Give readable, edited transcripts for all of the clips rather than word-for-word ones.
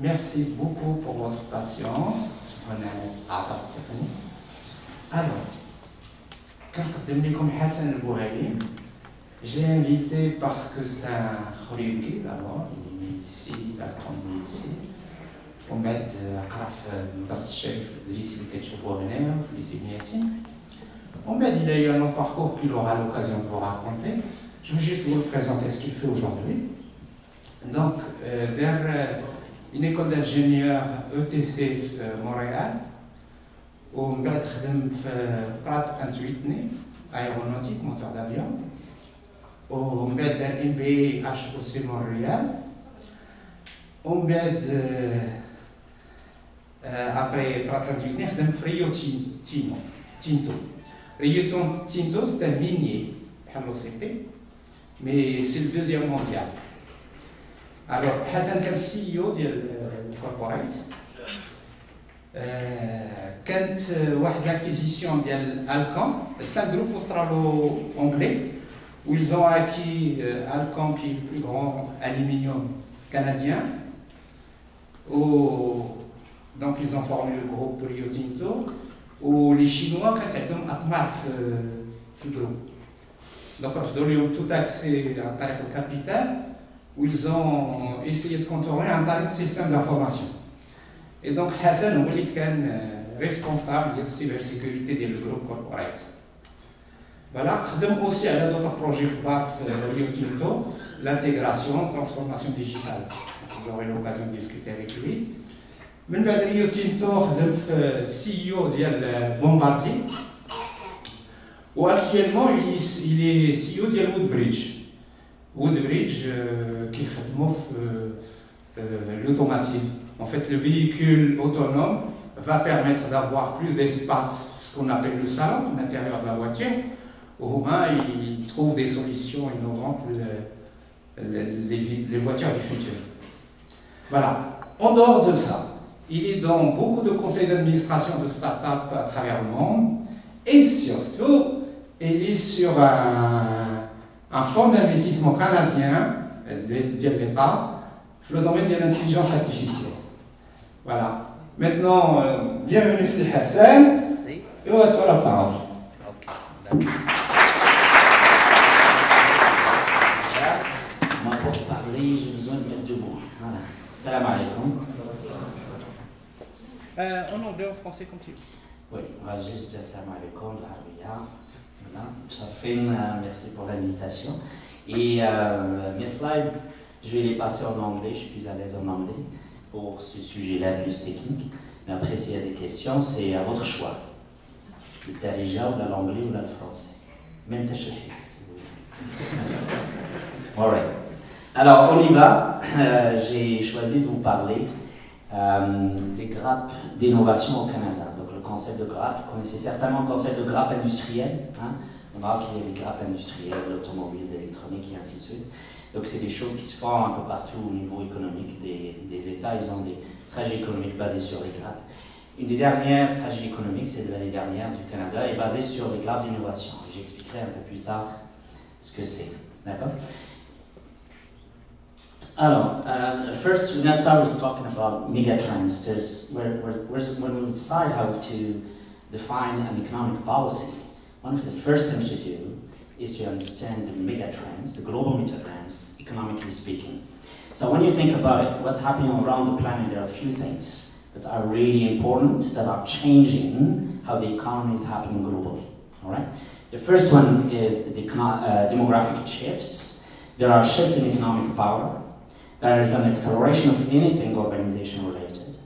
merci beaucoup pour votre patience. Alors, quand je suis Hassan El Bouhali, je l'ai invité parce que c'est un chorégraphe d'abord, il est ici, il a grandi ici. On met à Craft chef de lycée de Ketchup-Warner, lycée Miassin. On met il a eu un parcours qu'il aura l'occasion de vous raconter. Je vais juste vous présenter ce qu'il fait aujourd'hui. Donc, derrière une école d'ingénieur ETC Montréal, où je travaille Pratt et Whitney, aéronautique, moteur d'avion. Où je travaille un MBA HEC Montréal. Après Pratt et Whitney, je travaille Tinto. Tinto, c'est un minier, l'OCP, mais c'est le deuxième mondial. Alors, Hassan est le CEO du corporate. Quand l'acquisition d'Alcan, c'est un groupe australo-anglais où ils ont acquis Alcan, qui est le plus grand aluminium canadien. Donc, ils ont formé le groupe Rio Tinto, où les Chinois ont fait le groupe. Donc, ils ont tout accès à le capital, où ils ont essayé de contourner un système d'information. Et donc, Hassan est responsable de la cybersécurité du groupe corporate. Voilà, je donne aussi à d'autres projets pour Rio Tinto, l'intégration, la transformation digitale. Vous aurez l'occasion de discuter avec lui. Mais Rio Tinto est CEO de Bombardier. Ou actuellement, il est CEO de Woodbridge. Woodbridge qui fait l'automotive. En fait, le véhicule autonome va permettre d'avoir plus d'espace, ce qu'on appelle le salon, l'intérieur de la voiture. Au moins, il trouve des solutions innovantes, les voitures du futur. Voilà. En dehors de ça, il est dans beaucoup de conseils d'administration de start-up à travers le monde. Et surtout, il est sur un fonds d'investissement canadien, de l'État, dans le domaine de l'intelligence artificielle. Voilà. Maintenant, bienvenue ici Hassan. Merci. Et on va te faire la parole. Ok. Moi, pour parler, j'ai besoin de mettre debout. Voilà. Salam alaikum. En anglais, en français, comme tu veux. Oui, on va juste dire salam alaikum, l'Arabia. Voilà. Shafin, merci pour l'invitation. Et mes slides, je vais les passer en anglais, je suis plus à l'aise en anglais pour ce sujet-là plus technique. Mais après, s'il y a des questions, c'est à votre choix. Le tarija ou l'anglais ou le français. Même tachahid, si vous voulez. Alright. Alors, on y va. J'ai choisi de vous parler des grappes d'innovation au Canada. Donc, le concept de grappe, vous connaissez certainement le concept de grappe industrielle. Hein? On voit qu'il y a des grappes industrielles, l'automobile, l'électronique et ainsi de suite. Donc, c'est des choses qui se font un peu partout au niveau économique des États. Ils ont des stratégies économiques basées sur les grappes. Une des dernières stratégies économiques, c'est de l'année dernière du Canada, est basée sur les grappes d'innovation. J'expliquerai un peu plus tard ce que c'est. D'accord? Alors, first, when I started talking about megatrends, when we decide how to define an economic policy, one of the first things to do is to understand the megatrends, the global megatrends, economically speaking. So when you think about it, what's happening around the planet, there are a few things that are really important, that are changing how the economy is happening globally. All right? The first one is the demographic shifts. There are shifts in economic power. There is an acceleration of anything urbanization related.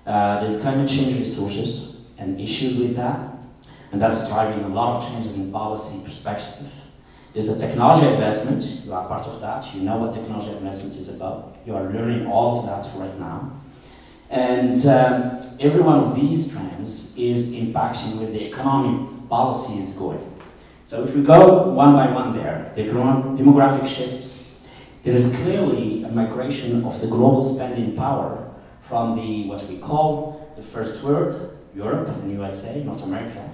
There's climate change resources and issues with that. And that's driving a lot of changes in policy perspective. There's a technology investment. You are part of that. You know what technology investment is about. You are learning all of that right now. And every one of these trends is impacting where the economic policy is going. So if we go one by one there, the demographic shifts, there is clearly a migration of the global spending power from what we call the first world, Europe and USA, North America,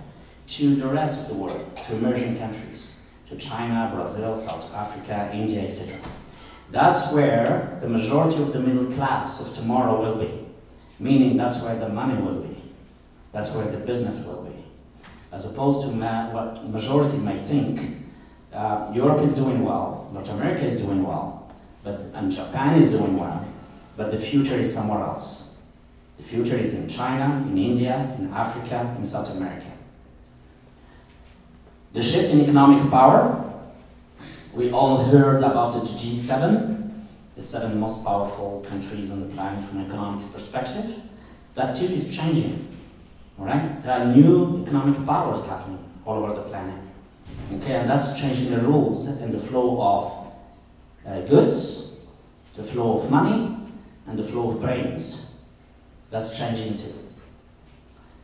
to the rest of the world, to emerging countries, to China, Brazil, South Africa, India, etc. That's where the majority of the middle class of tomorrow will be. Meaning that's where the money will be. That's where the business will be. As opposed to what the majority may think, Europe is doing well, North America is doing well, and Japan is doing well, but the future is somewhere else. The future is in China, in India, in Africa, in South America. The shift in economic power, we all heard about the G7, the 7 most powerful countries on the planet from an economics perspective. That too is changing, all right? There are new economic powers happening all over the planet, okay? And that's changing the rules and the flow of goods, the flow of money, and the flow of brains. That's changing too.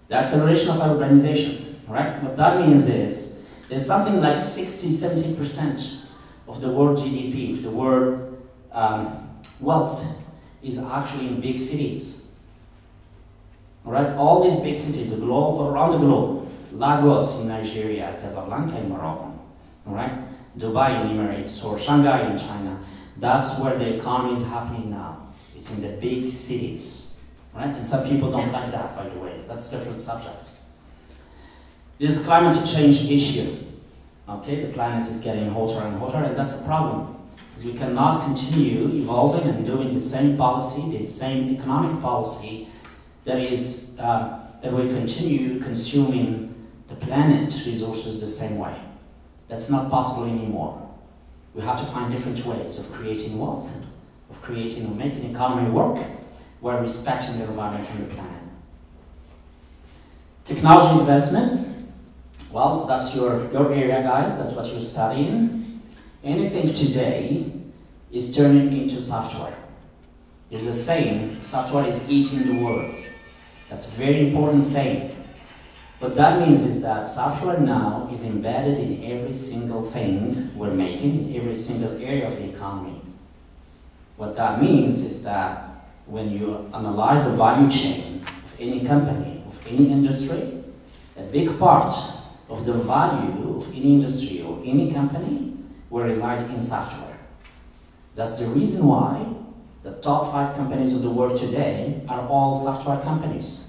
The acceleration of urbanization, all right? What that means is there's something like 60–70% of the world GDP, of the world wealth, is actually in big cities. All right, all these big cities around the globe, Lagos in Nigeria, Casablanca in Morocco, all right, Dubai in Emirates, or Shanghai in China. That's where the economy is happening now. It's in the big cities, right? And some people don't like that, by the way. That's a different subject. This is climate change issue. Okay, the planet is getting hotter and hotter, and that's a problem. Because we cannot continue evolving and doing the same policy, the same economic policy that we continue consuming the planet resources the same way. That's not possible anymore. We have to find different ways of creating wealth, of making the economy work, while respecting the environment and the planet. Technology investment. Well, that's your area, guys. That's what you're studying. Anything today is turning into software. There's a saying, software is eating the world. That's a very important saying. What that means is that software now is embedded in every single thing we're making, in every single area of the economy. What that means is that when you analyze the value chain of any company, of any industry, a big part of the value of any industry or any company will reside in software. That's the reason why the top 5 companies of the world today are all software companies.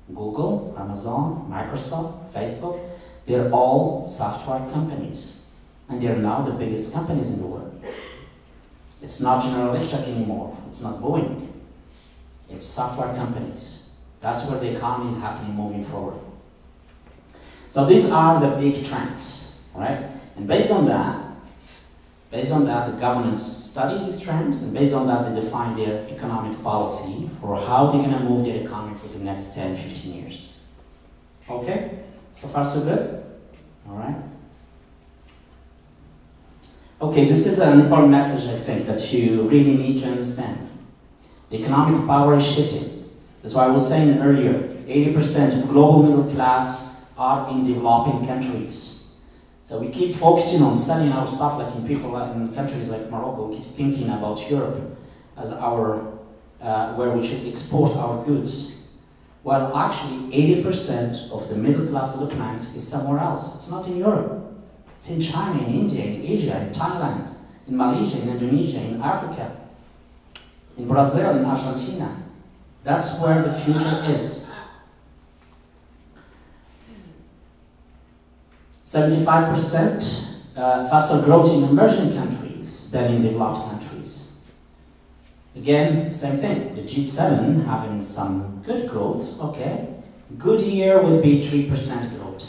Google, Amazon, Microsoft, Facebook, they're all software companies. And they're now the biggest companies in the world. It's not General Electric anymore. It's not Boeing. It's software companies. That's where the economy is happening moving forward. So these are the big trends, all right? And based on that, the governments study these trends, and based on that, they define their economic policy for how they're gonna move their economy for the next 10, 15 years. Okay? So far, so good? All right? Okay, this is an important message, I think, that you really need to understand. The economic power is shifting. That's why I was saying earlier, 80% of global middle class are in developing countries. So we keep focusing on selling our stuff, like in in countries like Morocco. We keep thinking about Europe as where we should export our goods. While actually 80% of the middle class of the planet is somewhere else. It's not in Europe. It's in China, in India, in Asia, in Thailand, in Malaysia, in Indonesia, in Africa, in Brazil, in Argentina. That's where the future is. 75% faster growth in emerging countries than in developed countries. Again, same thing. The G7 having some good growth, okay. Good year would be 3% growth.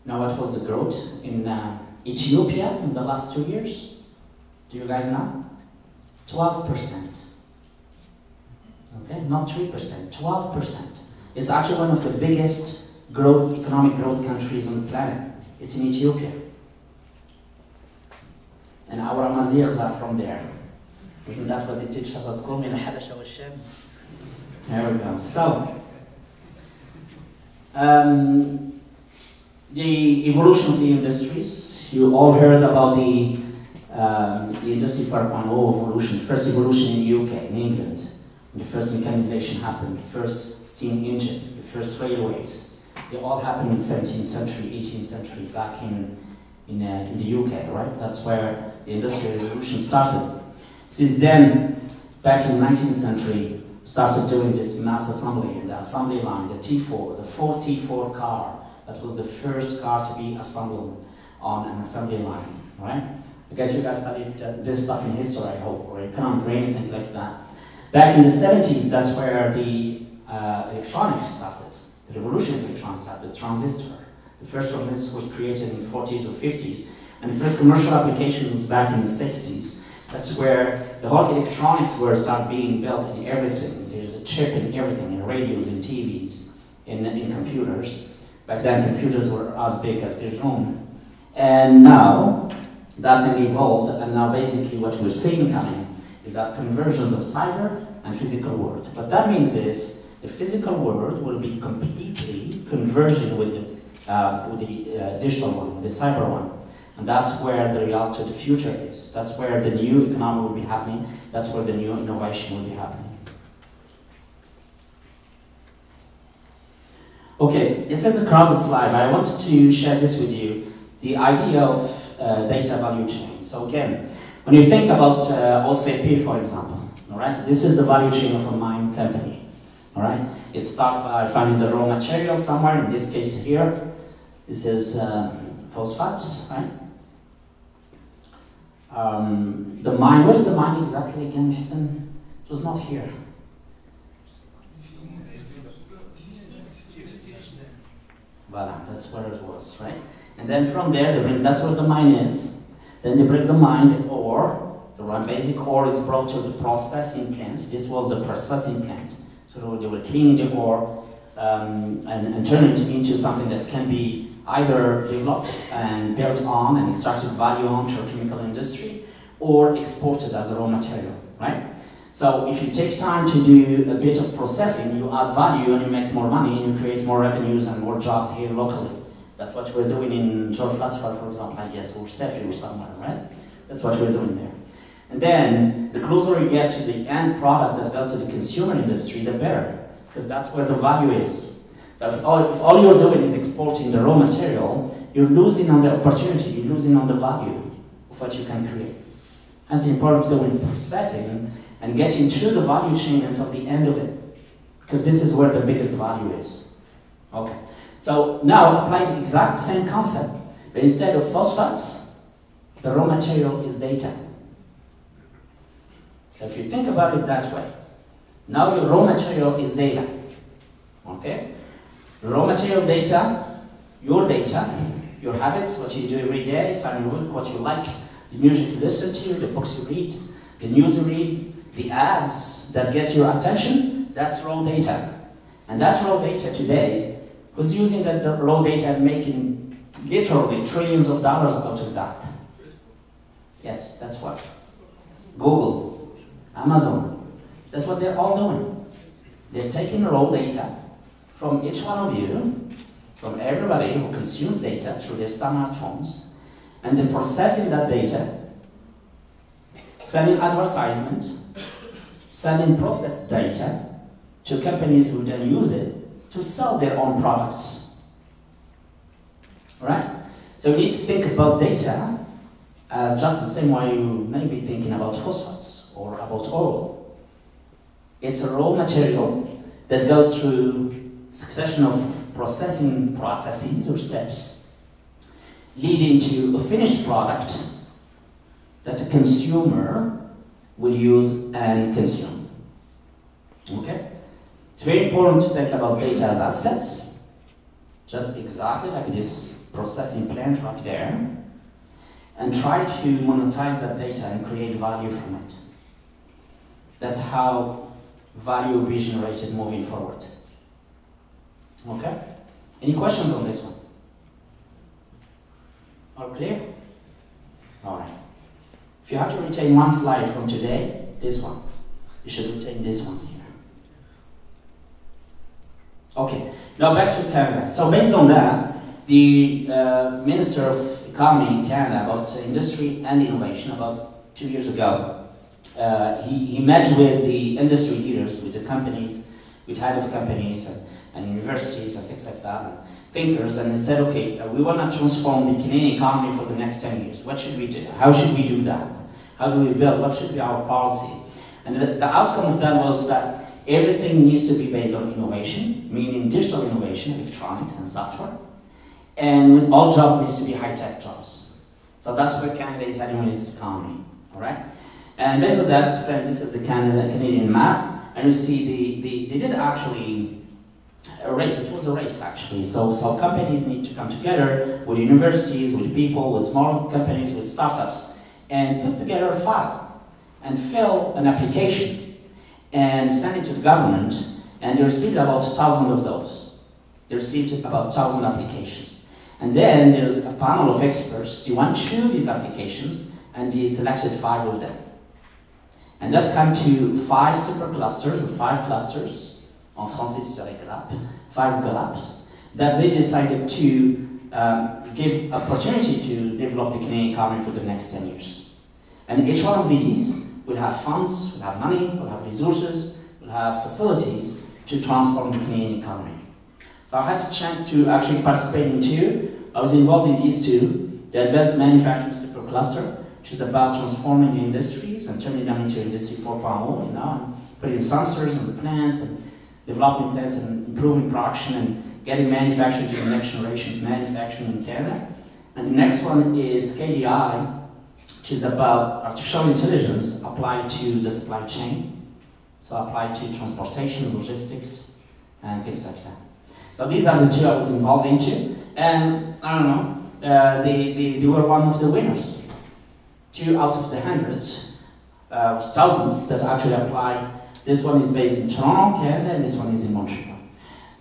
Now what was the growth in Ethiopia in the last 2 years? Do you guys know? 12%. Okay, not 3%, 12%. It's actually one of the biggest economic growth countries on the planet. It's in Ethiopia. And our Amazirs are from there. Isn't that what they teach us at school? There we go. So, the evolution of the industries. You all heard about the Industry 4.0 evolution, first evolution in the UK, in England. When the first mechanization happened, the first steam engine, the first railways. They all happened in 17th century, 18th century, back in in the UK, right? That's where the Industrial Revolution started. Since then, back in the 19th century, started doing this mass assembly in the assembly line, the T4, the Ford T4 car. That was the first car to be assembled on an assembly line, right? I guess you guys studied this stuff in history, I hope, or economic or anything like that. Back in the 70s, that's where the electronics started. The revolution of electronics started, the transistor. The first one was created in the 40s or 50s, and the first commercial application was back in the 60s. That's where the whole electronics were start being built in everything. There's a chip in everything, in radios, in TVs, in computers. Back then, computers were as big as this room. And now, that thing evolved, and now basically what we're seeing coming is that conversions of cyber and physical world. What that means is the physical world will be completely converging with the digital one, the cyber one. And that's where the reality of the future is. That's where the new economy will be happening. That's where the new innovation will be happening. Okay, this is a crowded slide, but I wanted to share this with you, the idea of data value chain. So again, when you think about OCP, for example, all right, this is the value chain of a mine company. All right, it starts by finding the raw material somewhere. In this case here, this is phosphates, right? The mine, where's the mine exactly again, Hassan? It was not here. Voilà, that's where it was, right? And then from there, they bring, that's where the mine is. Then they bring the mine, the ore, the basic ore is brought to the processing plant. This was the processing plant. So they were cleaning the ore and turning it into something that can be either developed and built on and extracted value on to a chemical industry, or exported as a raw material, right? So if you take time to do a bit of processing, you add value and you make more money and you create more revenues and more jobs here locally. That's what we're doing in George Lasfar, for example, I guess, or Sefi or somewhere, right? That's what we're doing there. And then, the closer you get to the end product that goes to the consumer industry, the better, because that's where the value is. So if all you're doing is exporting the raw material, you're losing on the opportunity, you're losing on the value of what you can create. That's the importance of doing processing and getting through the value chain until the end of it, because this is where the biggest value is. Okay, so now apply the exact same concept, but instead of phosphates, the raw material is data. So if you think about it that way, now your raw material is data. Okay? Raw material data, your habits, what you do every day, time you work, what you like, the music you listen to, the books you read, the news you read, the ads that get your attention, that's raw data. And that's raw data today, who's using that raw data and making literally trillions of dollars out of that? Yes, that's what. Google, Amazon, that's what they're all doing. They're taking raw data from each one of you, from everybody who consumes data through their smartphones, and they're processing that data, selling advertisement, selling processed data to companies who then use it to sell their own products. Right? So you need to think about data as just the same way you may be thinking about phosphates or about oil. It's a raw material that goes through succession of processing processes or steps, leading to a finished product that a consumer will use and consume. Okay? It's very important to think about data as assets, just exactly like this processing plant right there, and try to monetize that data and create value from it. That's how value will be generated moving forward. Okay? Any questions on this one? All clear? All right. If you have to retain one slide from today, this one. You should retain this one here. Okay, now back to Canada. So based on that, the Minister of Economy in Canada, about industry and innovation, about 2 years ago, he met with the industry leaders, with the companies, with head of companies and universities and things like that, and thinkers and they said, okay, we want to transform the Canadian economy for the next 10 years. What should we do? How should we do that? How do we build? What should be our policy? And the outcome of that was that everything needs to be based on innovation, meaning digital innovation, electronics and software. And all jobs needs to be high-tech jobs. So that's where Canada is heading with its economy, all right? And based on that, this is the Canadian map, and you see they did actually a race. It was a race actually. So companies need to come together with universities, with people, with small companies, with startups, and put together a file and fill an application and send it to the government. And they received about 1,000 of those. They received about 1,000 applications. And then there's a panel of experts. They went through these applications and they selected 5 of them. And that came to 5 superclusters or 5 clusters. En français, ce serait grappes, 5 gaps, that they decided to give opportunity to develop the Canadian economy for the next 10 years. And each one of these will have funds, will have money, will have resources, will have facilities to transform the Canadian economy. So I had the chance to actually participate in 2. I was involved in these 2, the Advanced Manufacturing Supercluster, which is about transforming the industries and turning them into Industry 4.0, and putting sensors in the plants and developing plants and improving production and getting manufacturing to the next generation of manufacturing in Canada. And the next one is KDI, which is about artificial intelligence applied to the supply chain. So applied to transportation, logistics, and things like that. So these are the 2 I was involved into. And I don't know, they were one of the winners. 2 out of the hundreds, thousands that actually applied. This one is based in Toronto, Canada, and this one is in Montreal.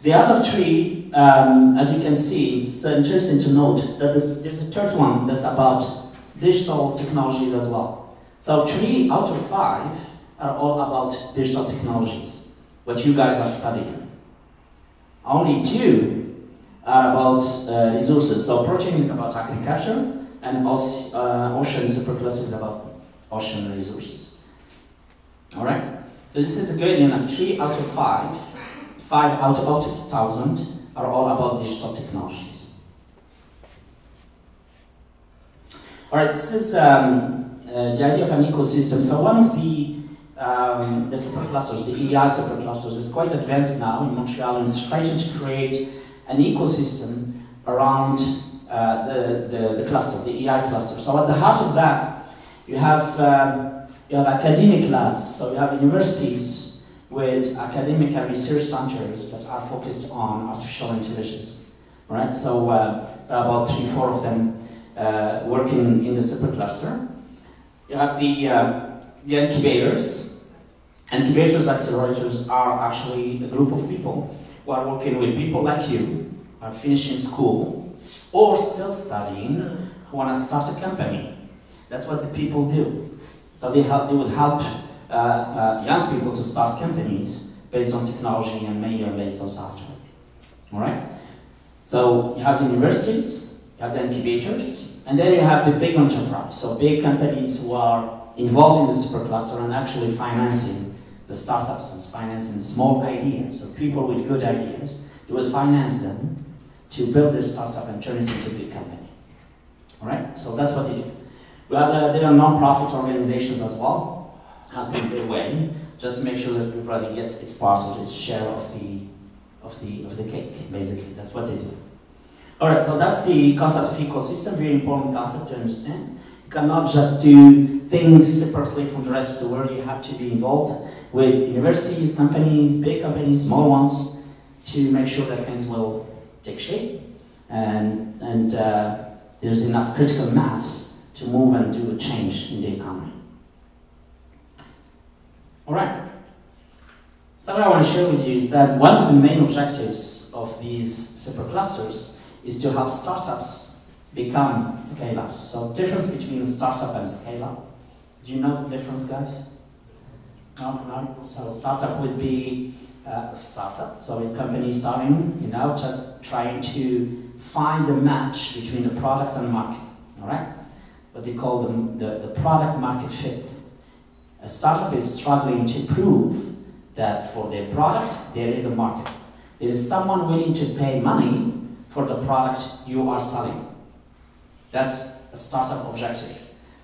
The other 3, as you can see, it's interesting to note that there's a 3rd one that's about digital technologies as well. So 3 out of 5 are all about digital technologies, what you guys are studying. Only 2 are about resources. So protein is about agriculture, and ocean supercluster is about ocean resources. All right? So this is a good enough. 3 out of 5, 5 out of 1,000 are all about digital technologies. All right, this is the idea of an ecosystem. So one of the superclusters, the EI superclusters, is quite advanced now in Montreal and is trying to create an ecosystem around the cluster, the EI cluster. So at the heart of that, you have academic labs, so you have universities with academic and research centers that are focused on artificial intelligence. Right? So about 3-4 of them working in the supercluster. You have the incubators. Incubators, accelerators are actually a group of people who are working with people like you, who are finishing school, or still studying, who want to start a company. That's what the people do. So they would help young people to start companies based on technology and mainly based on software. All right? So you have the universities, you have the incubators, and then you have the big enterprise. So big companies who are involved in the supercluster and actually financing the startups and financing the small ideas. So people with good ideas, they would finance them to build their startup and turn it into a big company. All right? So that's what they do. We have, there are non-profit organizations as well, helping their way, just to make sure that everybody gets its part of its share of the cake, basically. That's what they do. All right, so that's the concept of ecosystem, very important concept to understand. You cannot just do things separately from the rest of the world. You have to be involved with universities, companies, big companies, small ones, to make sure that things will take shape and there's enough critical mass to move and do a change in the economy. All right. So what I want to share with you is that one of the main objectives of these superclusters is to help startups become scale-ups. So difference between a startup and scale-up. Do you know the difference, guys? No? So startup would be a startup, so a company starting, just trying to find the match between the product and the market, all right? What they call the product market fit. A startup is struggling to prove that for their product, there is a market. There is someone willing to pay money for the product you are selling. That's a startup objective.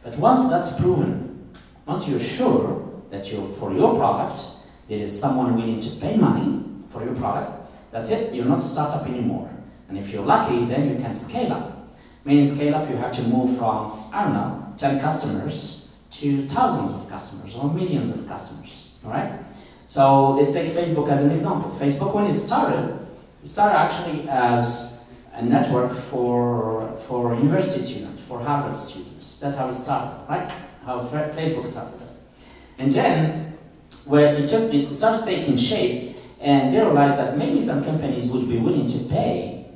But once that's proven, once you're sure that for your product, there is someone willing to pay money for your product, that's it, you're not a startup anymore. And if you're lucky, then you can scale up. Meaning scale up, you have to move from, I don't know, 10 customers to thousands of customers or millions of customers, all right? So let's take Facebook as an example. Facebook, when it started actually as a network for university students, for Harvard students. That's how it started, right? How Facebook started. And then, where it started taking shape, and they realized that maybe some companies would be willing to pay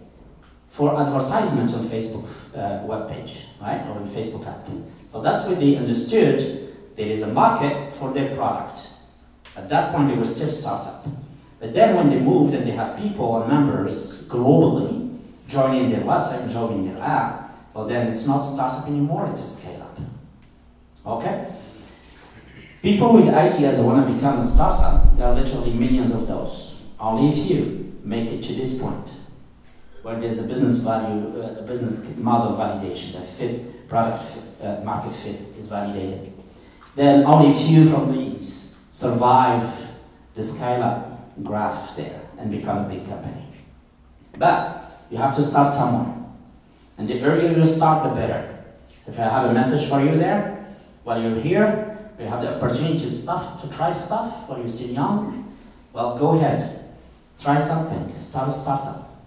for advertisement on Facebook webpage, right? Or on Facebook app. So that's when they understood there is a market for their product. At that point, they were still startup. But then when they moved and they have people and members globally joining their website, joining their app, well then it's not a startup anymore, it's a scale-up. Okay? People with ideas who want to become a startup, there are literally millions of those. Only a few make it to this point, where there's a business value, a business model validation, that product market fit is validated. Then only a few from these survive the scale-up graph there and become a big company. But you have to start somewhere. And the earlier you start, the better. If I have a message for you there, while you're here, you have the opportunity to try stuff while you're still young, well, go ahead. Try something. Start a startup.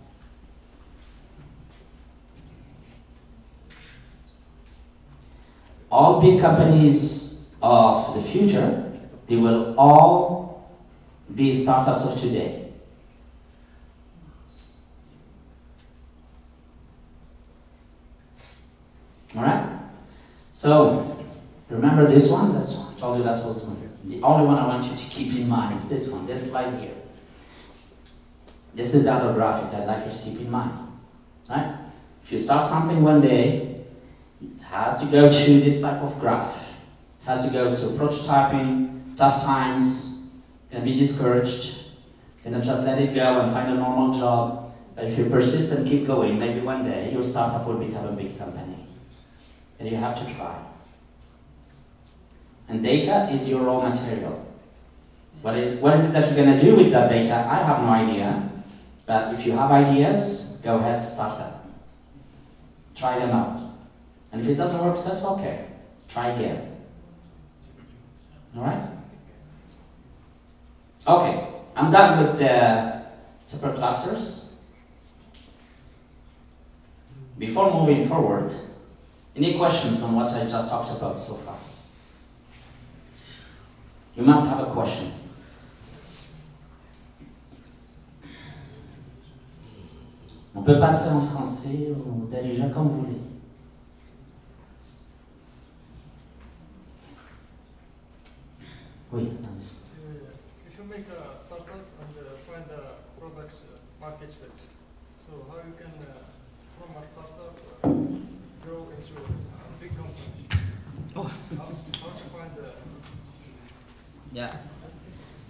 All big companies of the future, they will all be startups of today. All right? So, remember this one? I told you that was the one. The only one I want you to keep in mind is this one, this slide here. This is the other graphic I'd like you to keep in mind. Right? If you start something one day, it has to go to this type of graph. It has to go through prototyping, tough times, and be discouraged. You know, just let it go and find a normal job. But if you persist and keep going, maybe one day your startup will become a big company. And you have to try. And data is your raw material. What is it that you're going to do with that data? I have no idea. But if you have ideas, go ahead, start them. Try them out. And if it doesn't work, that's okay. Try again. Alright? Okay, I'm done with the superclusters. Before moving forward, any questions on what I just talked about so far? You must have a question. On peut passer en français ou Darija comme vous voulez. Oui. If you make a startup and find a product market fit, so how you can from a startup grow into a big company? Oh. How to find the... Yeah.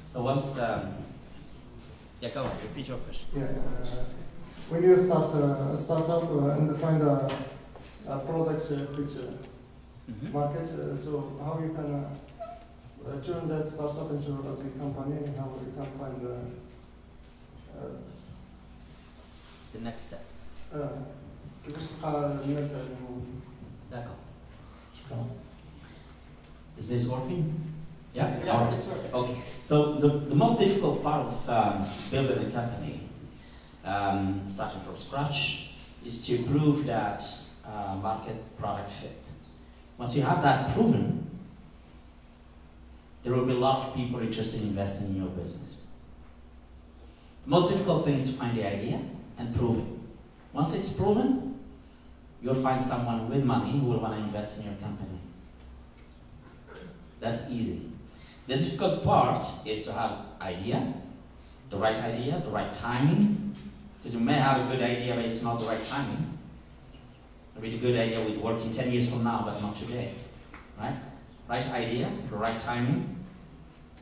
So once, yeah, go on, repeat your question. Yeah, when you start a startup and find a product fit market, so how you can turn that startup into a big company, and how you can find the next step. كيفاش تلقى الناس اللي D'accord. Is this working? Yeah? Yeah, it's working. Okay. So the most difficult part of building a company, starting from scratch, is to prove that market product fit. Once you have that proven, there will be a lot of people interested in investing in your business. The most difficult thing is to find the idea and prove it. Once it's proven, you'll find someone with money who will want to invest in your company. That's easy. The difficult part is to have idea, the right timing, because you may have a good idea, but it's not the right timing. Maybe the good idea would work in 10 years from now, but not today, right? Right idea, the right timing,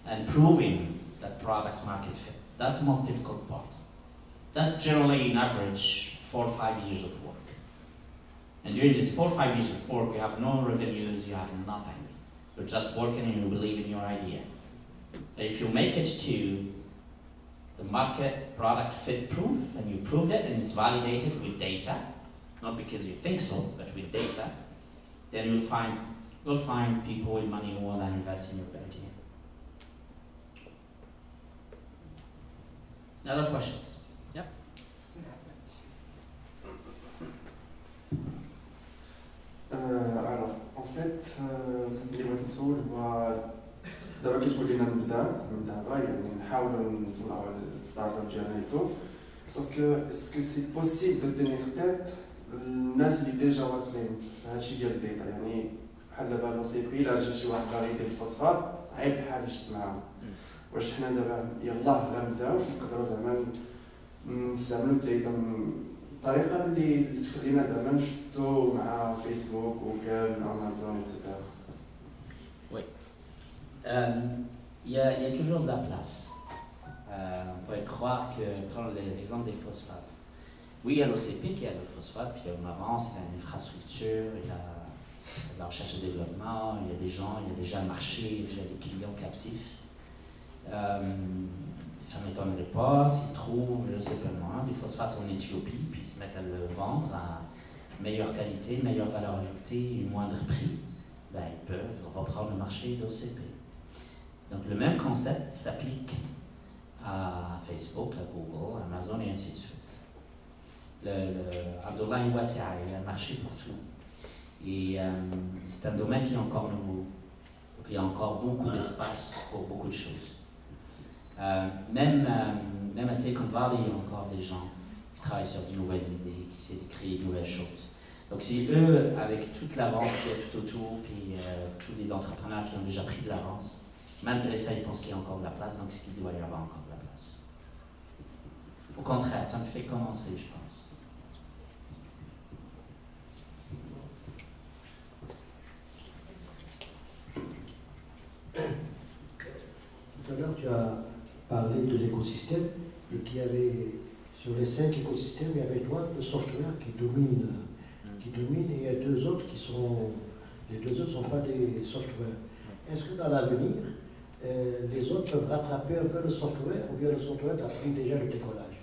and proving that product market fit. That's the most difficult part. That's generally an average 4 or 5 years of work. And during these 4 or 5 years of work, you have no revenues, you have nothing. You're just working and you believe in your idea. If you make it to the market product fit proof, and you proved it and it's validated with data, not because you think so, but with data, then you'll find people with money who will invest in your idea. Other questions? Yep. Alors, en fait, اللي بغيت نسول هو دابا كتقول لنا من دابا يعني نحاولوا نطلعوا الستارت اب ديالنا ايتو سوف كو اسكو سي بوسيبل دو تينيغ تيت الناس اللي ديجا واصلين في هادشي ديال الديتا يعني بحال دابا لو سي بي الا جا شي واحد باغي يدير الفوسفات صعيب بحال يشد معاهم واش حنا دابا يلاه غنبداو واش نقدروا زعما نستعملوا الديتا بطريقه اللي تخلينا زعما نشدوا مع فيسبوك وجوجل امازون اكسيتيرا. Oui. Il y a toujours de la place. On pourrait croire que, prendre l'exemple des phosphates. Oui, il y a l'OCP qui a le phosphate, puis on avance, il y a l'infrastructure, il y a la recherche et développement, il y a des gens, il y a déjà un marché, il y a déjà des clients captifs. Ça ne m'étonnerait pas s'ils trouvent, je ne sais pas moi, du phosphate en Éthiopie, puis ils se mettent à le vendre à meilleure qualité, meilleure valeur ajoutée, moindre prix. Ben, ils peuvent reprendre le marché d'OCP. Donc le même concept s'applique à Facebook, à Google, à Amazon et ainsi de suite. Abdoulaye Wassia, il y a un marché pour tout. Et c'est un domaine qui est encore nouveau. Donc il y a encore beaucoup d'espace pour beaucoup de choses. Même à Silicon Valley, il y a encore des gens qui travaillent sur de nouvelles idées, qui essaient de créer de nouvelles choses. Donc si eux, avec toute l'avance qu'il y a tout autour, puis tous les entrepreneurs qui ont déjà pris de l'avance, malgré ça, ils pensent qu'il y a encore de la place, donc il doit y avoir encore de la place. Au contraire, ça me fait commencer, je pense. Tout à l'heure, tu as parlé de l'écosystème et qu'il y avait, sur les 5 écosystèmes, il y avait le software qui domine, et il y a 2 autres qui sont, les 2 autres ne sont pas des softwares. Est-ce que dans l'avenir, les autres peuvent rattraper un peu le software ou bien le software a pris déjà le décollage?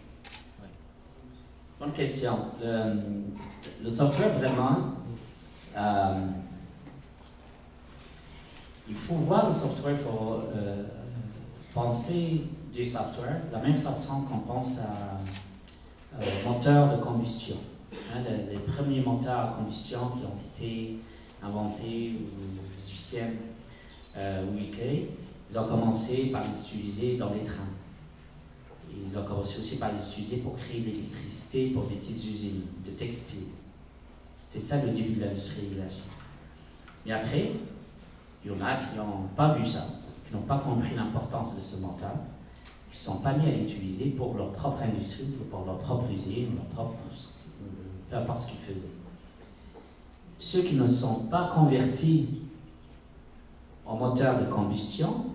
Oui. Bonne question. Le software, vraiment, il faut voir le software, il faut penser du software de la même façon qu'on pense à moteur de combustion. Hein, les premiers moteurs à combustion qui ont été inventés au 18e UK, ils ont commencé par les utiliser dans les trains. Ils ont commencé aussi par les utiliser pour créer de l'électricité pour des petites usines de textile. C'était ça le début de l'industrialisation. Mais après, il y en a qui n'ont pas vu ça, qui n'ont pas compris l'importance de ce moteur, qui ne sont pas mis à l'utiliser pour leur propre industrie, pour leur propre usine, peu importe ce qu'ils faisaient. Ceux qui ne sont pas convertis en moteur de combustion,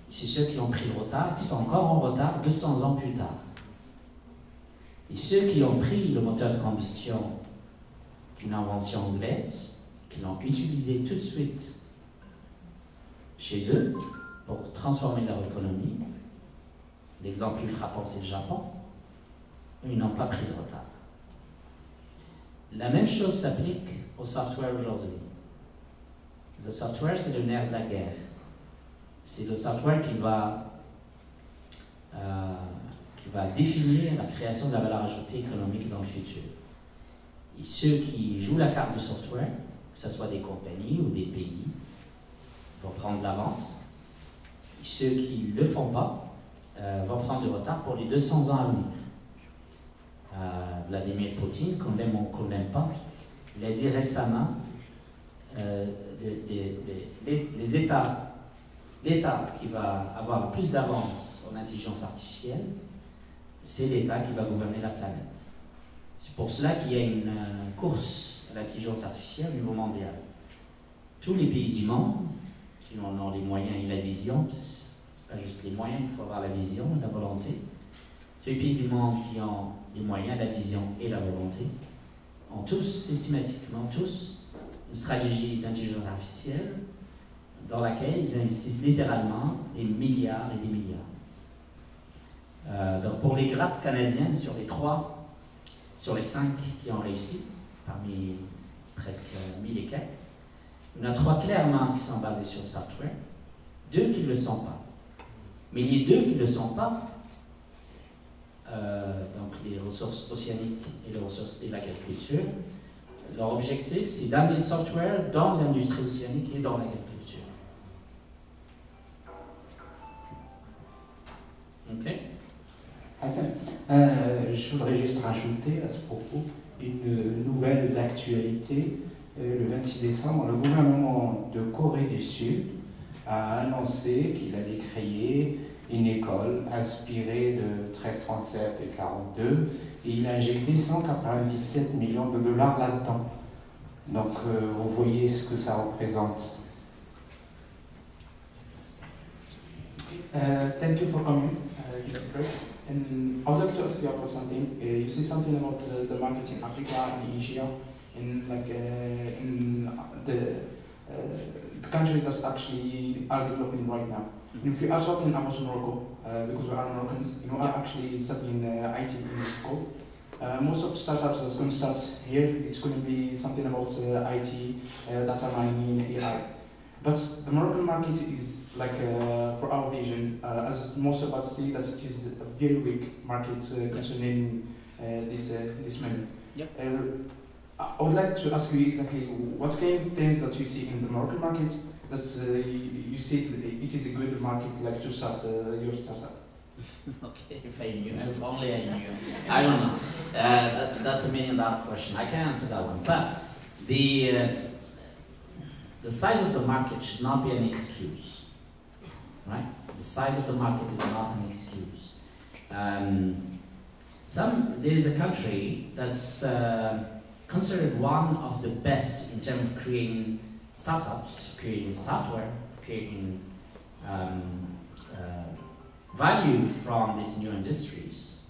c'est ceux qui ont pris le retard, qui sont encore en retard 200 ans plus tard. Et ceux qui ont pris le moteur de combustion, qui est une invention anglaise, qui l'ont utilisé tout de suite chez eux pour transformer leur économie, l'exemple plus frappant c'est le Japon, ils n'ont pas pris de retard. La même chose s'applique au software aujourd'hui. Le software, c'est le nerf de la guerre. C'est le software qui va définir la création de la valeur ajoutée économique dans le futur. Et ceux qui jouent la carte du software, que ce soit des compagnies ou des pays, vont prendre de l'avance. Et ceux qui ne le font pas vont prendre du retard pour les 200 ans à venir. Vladimir Poutine, qu'on l'aime ou qu'on l'aime pas, il a dit récemment l'État qui va avoir le plus d'avance en intelligence artificielle, c'est l'État qui va gouverner la planète. C'est pour cela qu'il y a une course à l'intelligence artificielle au niveau mondial. Tous les pays du monde qui en ont les moyens et la vision, c'est pas juste les moyens, il faut avoir la vision et la volonté. Tous les pays du monde qui ont les moyens, la vision et la volonté ont tous, systématiquement tous, une stratégie d'intelligence artificielle dans laquelle ils investissent littéralement des milliards et des milliards. Donc pour les grappes canadiennes, sur les 5 qui ont réussi, parmi presque 1000 et quelques, il y en a 3 clairement qui sont basés sur le software, 2 qui ne le sont pas. Mais les 2 qui ne le sont pas, donc les ressources océaniques et les ressources et l'agriculture, leur objectif c'est d'amener le software dans l'industrie océanique et dans l'agriculture. Ok. Hassan, je voudrais juste rajouter à ce propos une nouvelle d'actualité. Le 26 décembre, le gouvernement de Corée du Sud a annoncé qu'il allait créer une école inspirée de 1337 et 42 et il a injecté 197 millions de dollars là-dedans. Donc vous voyez ce que ça représente. Thank you for coming, Mr. Chris. And I would like to ask you about something. You say something about the market in Africa and Asia, in the countries that actually are developing right now. And if you are talking about Morocco, because we are Moroccans, you know, are actually studying IT in the school. Most of startups that's going to start here, it's going to be something about IT, data mining, AI. But the Moroccan market is like, for our vision, as most of us see, that it is a very weak market concerning this money. Yep. I would like to ask you exactly what kind of things that you see in the Moroccan market that you see it is a good market like to start your startup. Okay, if only I knew. I don't know. That's $1 million question. I can answer that one. But the size of the market should not be an excuse, right? The size of the market is not an excuse. There is a country that's considered one of the best in terms of creating startups, creating software, creating value from these new industries,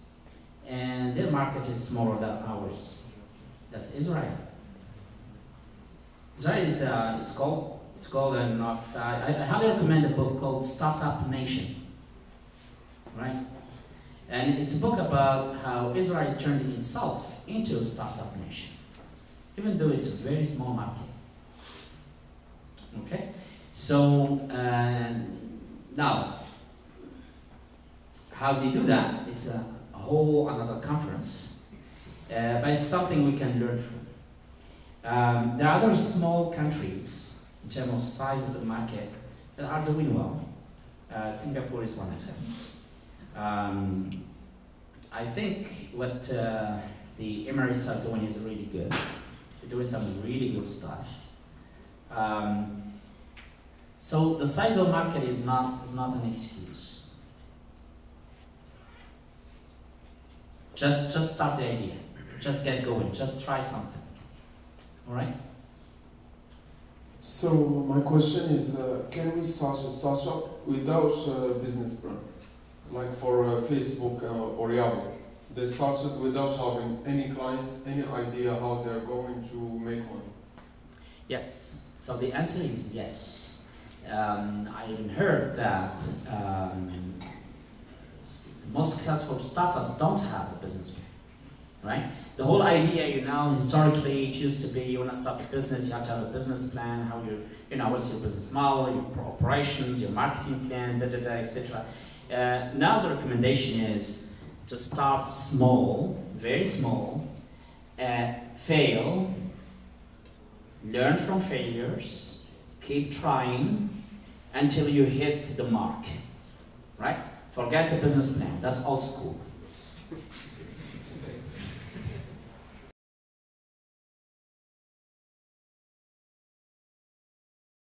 and their market is smaller than ours. That's Israel. Israel is it's called I highly recommend a book called Startup Nation, right? And it's a book about how Israel turned itself into a startup nation, even though it's a very small market. Okay, so now, how they do that? It's a whole another conference, but it's something we can learn from. There are other small countries in terms of size of the market that are doing well. Singapore is one of them. I think what the Emirates are doing is really good. They're doing some really good stuff. So the size of the market is not an excuse. Just start the idea. Just get going. Just try something. All right. So my question is, can we start a startup without a business plan? Like for Facebook or Yahoo, they started without having any clients, any idea how they're going to make money. Yes. So the answer is yes. I even heard that most successful startups don't have a business plan, right? The whole idea, historically, it used to be you want to start a business, you have to have a business plan, how what's your business model, your operations, your marketing plan, etc. Now the recommendation is to start small, very small, fail, learn from failures, keep trying until you hit the mark, right? Forget the business plan, that's old school.